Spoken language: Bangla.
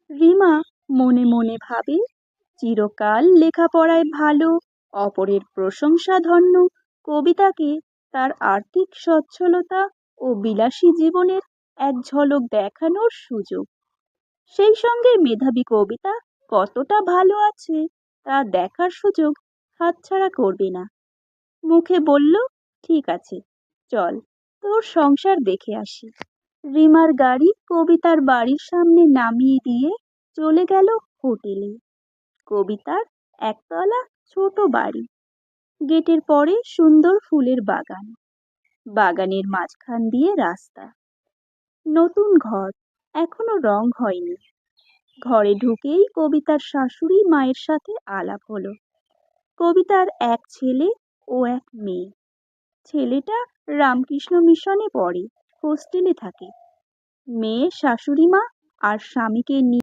রিমা মনে মনে ভাবে, চিরকাল লেখাপড়ায় ভালো, অপরের প্রশংসা ধন্য কবিতাকে তার আর্থিক সচ্ছলতা ও বিলাসী জীবনের এক ঝলক দেখানোর সুযোগ। সেই সঙ্গে মেধাবী কবিতা কতটা ভালো আছে তা দেখার সুযোগ হাতছাড়া করবে না। মুখে বলল, ঠিক আছে, চল, তোর সংসার দেখে আসি। রিমার গাড়ি কবিতার বাড়ির সামনে নামিয়ে দিয়ে চলে গেল হোটেলে। কবিতার একতলা ছোট বাড়ি, গেটের পরে সুন্দর ফুলের বাগান, বাগানের মাঝখান দিয়ে রাস্তা। নতুন ঘর, এখনো রং হয়নি। ঘরে ঢুকেই কবিতার শাশুড়ি মায়ের সাথে আলাপ হলো। কবিতার এক ছেলে ও এক মেয়ে। ছেলেটা রামকৃষ্ণ মিশনে পড়ে, হোস্টেলে থাকে। মেয়ে শাশুড়ি মা আর স্বামীকে নিয়ে